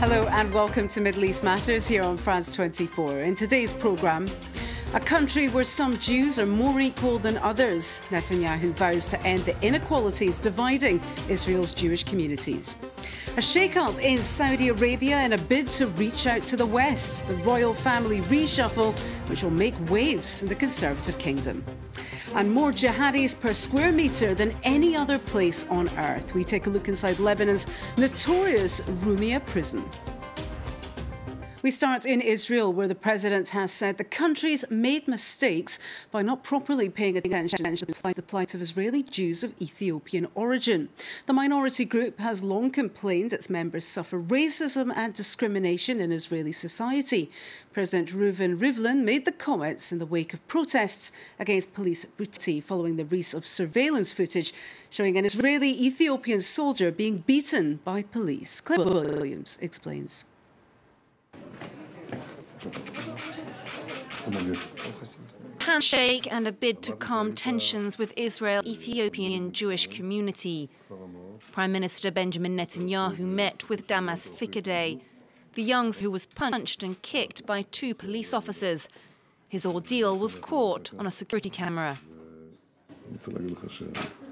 Hello and welcome to Middle East Matters here on France 24. In today's programme, a country where some Jews are more equal than others. Netanyahu vows to end the inequalities dividing Israel's Jewish communities. A shake-up in Saudi Arabia in a bid to reach out to the West. The royal family reshuffle, which will make waves in the conservative kingdom. And more jihadis per square metre than any other place on earth. We take a look inside Lebanon's notorious Rumia prison. We start in Israel, where the president has said the country's made mistakes by not properly paying attention to the plight of Israeli Jews of Ethiopian origin. The minority group has long complained its members suffer racism and discrimination in Israeli society. President Reuven Rivlin made the comments in the wake of protests against police brutality following the release of surveillance footage showing an Israeli-Ethiopian soldier being beaten by police. Claire Williams explains. Handshake and a bid to calm tensions with Israel-Ethiopian Jewish community. Prime Minister Benjamin Netanyahu met with Damas Fikadeh, the young who was punched and kicked by two police officers. His ordeal was caught on a security camera.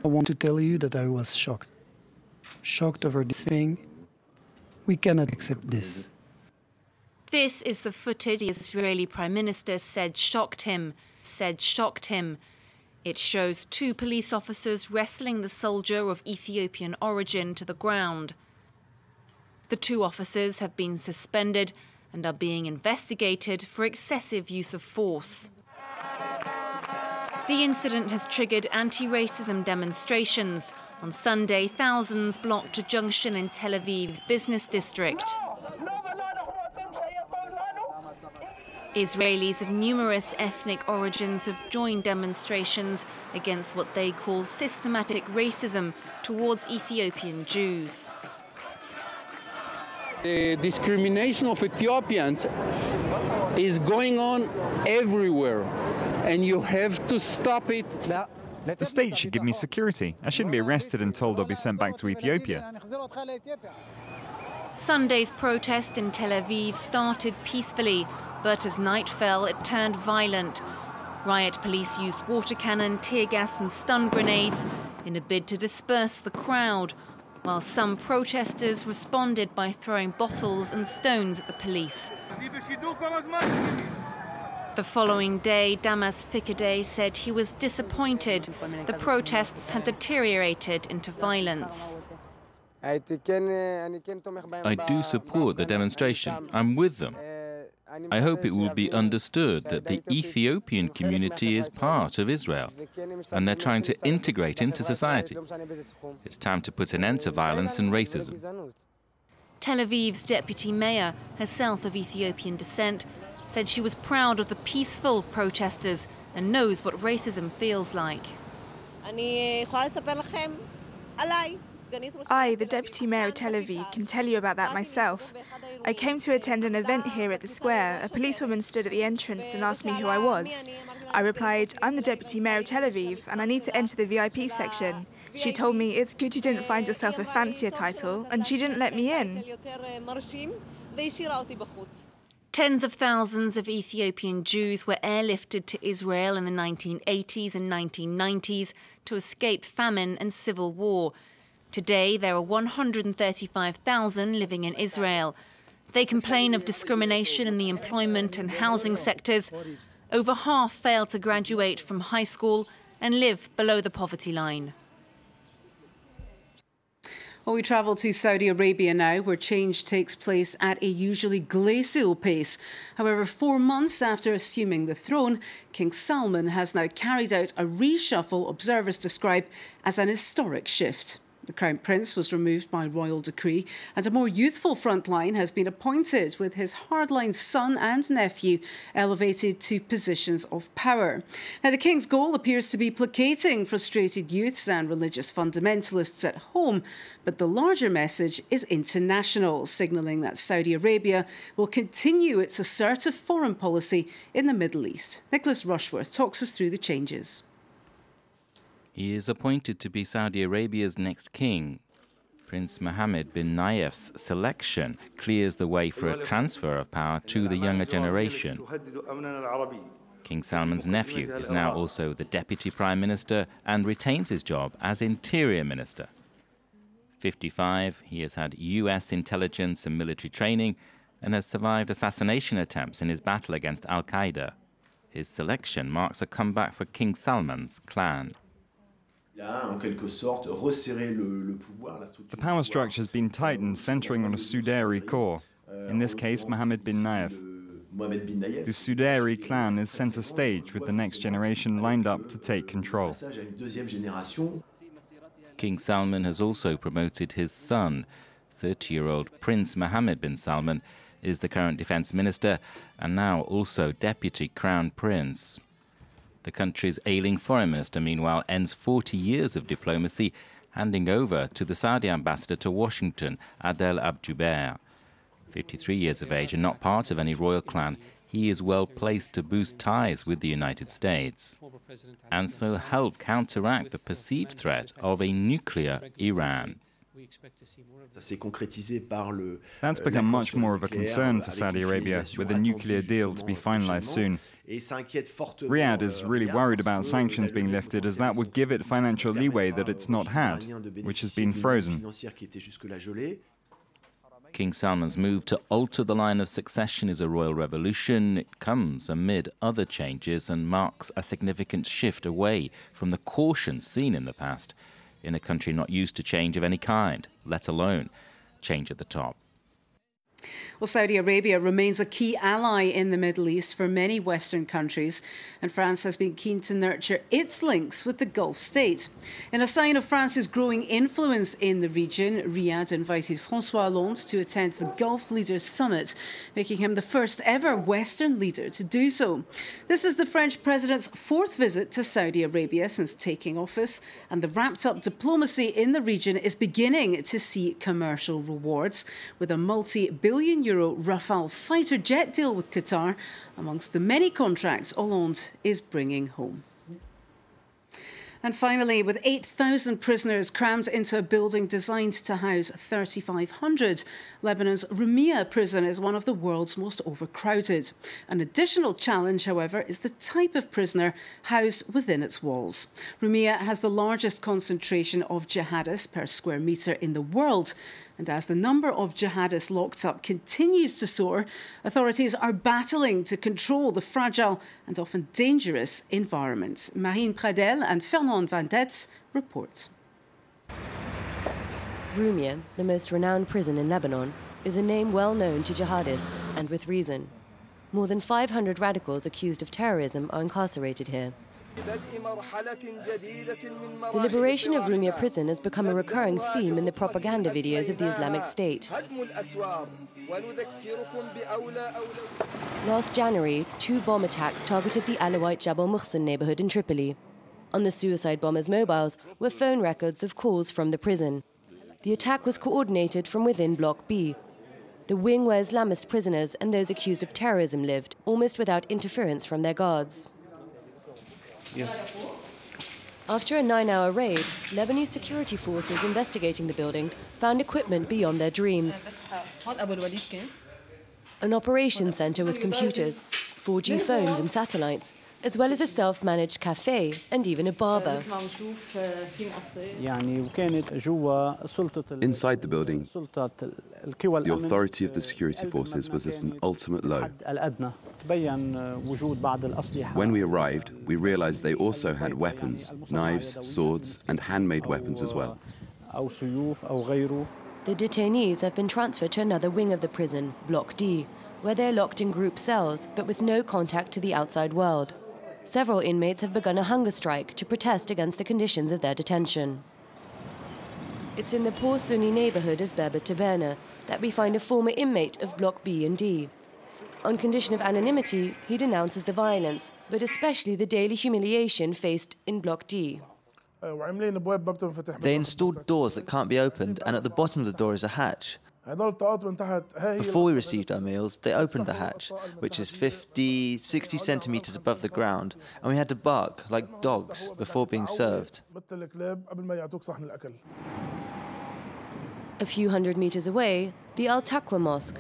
I want to tell you that I was shocked. Shocked over this thing. We cannot accept this. This is the footage the Israeli Prime Minister said shocked him. It shows two police officers wrestling the soldier of Ethiopian origin to the ground. The two officers have been suspended and are being investigated for excessive use of force. The incident has triggered anti-racism demonstrations. On Sunday, thousands blocked a junction in Tel Aviv's business district. Israelis of numerous ethnic origins have joined demonstrations against what they call systematic racism towards Ethiopian Jews. The discrimination of Ethiopians is going on everywhere, and you have to stop it. The state should give me security. I shouldn't be arrested and told I'll be sent back to Ethiopia. Sunday's protest in Tel Aviv started peacefully, but as night fell, it turned violent. Riot police used water cannon, tear gas and stun grenades in a bid to disperse the crowd, while some protesters responded by throwing bottles and stones at the police. The following day, Damas Fikadeh said he was disappointed. The protests had deteriorated into violence. I do support the demonstration. I'm with them. I hope it will be understood that the Ethiopian community is part of Israel and they're trying to integrate into society. It's time to put an end to violence and racism. Tel Aviv's deputy mayor, herself of Ethiopian descent, said she was proud of the peaceful protesters and knows what racism feels like. I, the Deputy Mayor of Tel Aviv, can tell you about that myself. I came to attend an event here at the square. A policewoman stood at the entrance and asked me who I was. I replied, I'm the Deputy Mayor of Tel Aviv and I need to enter the VIP section. She told me, it's good you didn't find yourself a fancier title, and she didn't let me in. Tens of thousands of Ethiopian Jews were airlifted to Israel in the 1980s and 1990s to escape famine and civil war. Today, there are 135,000 living in Israel. They complain of discrimination in the employment and housing sectors. Over half fail to graduate from high school and live below the poverty line. Well, we travel to Saudi Arabia now, where change takes place at a usually glacial pace. However, 4 months after assuming the throne, King Salman has now carried out a reshuffle observers describe as an historic shift. The Crown Prince was removed by royal decree and a more youthful frontline has been appointed, with his hardline son and nephew elevated to positions of power. Now, the King's goal appears to be placating frustrated youths and religious fundamentalists at home, but the larger message is international, signalling that Saudi Arabia will continue its assertive foreign policy in the Middle East. Nicholas Rushworth talks us through the changes. He is appointed to be Saudi Arabia's next king. Prince Mohammed bin Nayef's selection clears the way for a transfer of power to the younger generation. King Salman's nephew is now also the Deputy Prime Minister and retains his job as Interior Minister. 55, he has had US intelligence and military training and has survived assassination attempts in his battle against Al-Qaeda. His selection marks a comeback for King Salman's clan. The power structure has been tightened, centering on a Sudairi core, in this case Mohammed bin Nayef. The Sudairi clan is centre stage, with the next generation lined up to take control. King Salman has also promoted his son. 30-year-old Prince Mohammed bin Salman is the current defence minister and now also deputy crown prince. The country's ailing foreign minister, meanwhile, ends 40 years of diplomacy, handing over to the Saudi ambassador to Washington, Adel Abjubair. 53 years of age and not part of any royal clan, he is well placed to boost ties with the United States and so help counteract the perceived threat of a nuclear Iran. That's become much more of a concern for Saudi Arabia, with a nuclear deal to be finalized soon. Riyadh is really worried about sanctions being lifted, as that would give it financial leeway that it's not had, which has been frozen. King Salman's move to alter the line of succession is a royal revolution. It comes amid other changes and marks a significant shift away from the caution seen in the past in a country not used to change of any kind, let alone change at the top. Well, Saudi Arabia remains a key ally in the Middle East for many Western countries, and France has been keen to nurture its links with the Gulf states. In a sign of France's growing influence in the region, Riyadh invited François Hollande to attend the Gulf Leaders Summit, making him the first ever Western leader to do so. This is the French president's fourth visit to Saudi Arabia since taking office, and the wrapped-up diplomacy in the region is beginning to see commercial rewards, with a multi-billion-euro Rafale fighter jet deal with Qatar amongst the many contracts Hollande is bringing home. And finally, with 8,000 prisoners crammed into a building designed to house 3,500, Lebanon's Rumiyah prison is one of the world's most overcrowded. An additional challenge, however, is the type of prisoner housed within its walls. Rumiyah has the largest concentration of jihadists per square metre in the world. And as the number of jihadists locked up continues to soar, authorities are battling to control the fragile and often dangerous environment. Marine Pradel and Fernand Van Detz report. Rumiyah, the most renowned prison in Lebanon, is a name well known to jihadists, and with reason. More than 500 radicals accused of terrorism are incarcerated here. The liberation of Rumiyah prison has become a recurring theme in the propaganda videos of the Islamic State. Last January, 2 bomb attacks targeted the Alawite Jabal Muhsin neighborhood in Tripoli. On the suicide bombers' mobiles were phone records of calls from the prison. The attack was coordinated from within Block B, the wing where Islamist prisoners and those accused of terrorism lived, almost without interference from their guards. After a 9-hour raid, Lebanese security forces investigating the building found equipment beyond their dreams. An operations center with computers, 4G phones and satellites, as well as a self-managed cafe and even a barber. Inside the building, the authority of the security forces was at an ultimate low. When we arrived, we realized they also had weapons, knives, swords, and handmade weapons as well. The detainees have been transferred to another wing of the prison, Block D, where they're locked in group cells, but with no contact to the outside world. Several inmates have begun a hunger strike to protest against the conditions of their detention. It's in the poor Sunni neighborhood of Berber Taberna that we find a former inmate of Block B and D. On condition of anonymity, he denounces the violence, but especially the daily humiliation faced in Block D. They installed doors that can't be opened, and at the bottom of the door is a hatch. Before we received our meals, they opened the hatch, which is 50, 60 centimeters above the ground, and we had to bark like dogs before being served. A few hundred meters away, the Al-Taqwa Mosque.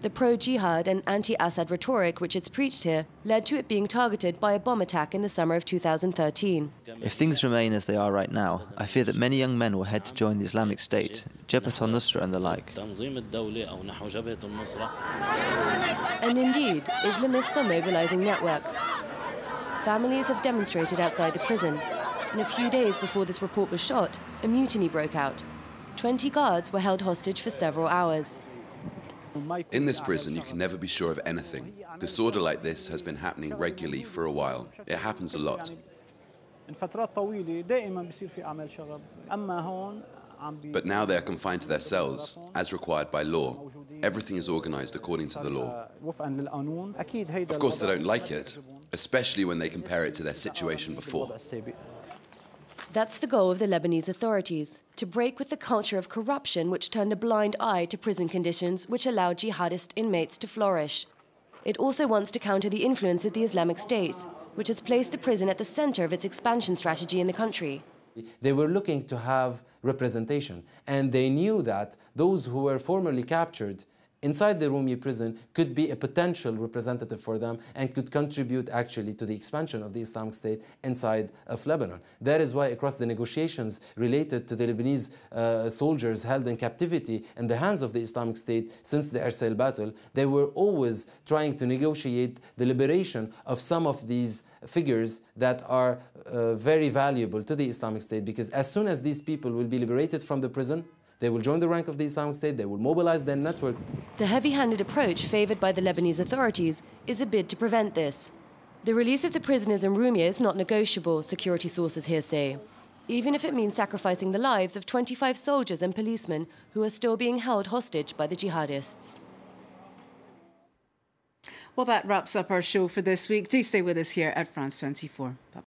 The pro-jihad and anti-Assad rhetoric which it's preached here led to it being targeted by a bomb attack in the summer of 2013. If things remain as they are right now, I fear that many young men will head to join the Islamic State, Jabhat al-Nusra and the like. And indeed, Islamists are mobilizing networks. Families have demonstrated outside the prison. And a few days before this report was shot, a mutiny broke out. 20 guards were held hostage for several hours. In this prison, you can never be sure of anything. Disorder like this has been happening regularly for a while. It happens a lot. But now they are confined to their cells, as required by law. Everything is organized according to the law. Of course, they don't like it, especially when they compare it to their situation before. That's the goal of the Lebanese authorities, to break with the culture of corruption which turned a blind eye to prison conditions which allowed jihadist inmates to flourish. It also wants to counter the influence of the Islamic State, which has placed the prison at the center of its expansion strategy in the country. They were looking to have representation, and they knew that those who were formerly captured inside the Rumi prison could be a potential representative for them and could contribute actually to the expansion of the Islamic State inside of Lebanon. That is why across the negotiations related to the Lebanese soldiers held in captivity in the hands of the Islamic State since the Erbil battle, they were always trying to negotiate the liberation of some of these figures that are very valuable to the Islamic State, because as soon as these people will be liberated from the prison, they will join the rank of the Islamic State, they will mobilize their network. The heavy-handed approach favored by the Lebanese authorities is a bid to prevent this. The release of the prisoners in Rumia is not negotiable, security sources here say, even if it means sacrificing the lives of 25 soldiers and policemen who are still being held hostage by the jihadists. Well, that wraps up our show for this week. Do stay with us here at France 24. Bye-bye.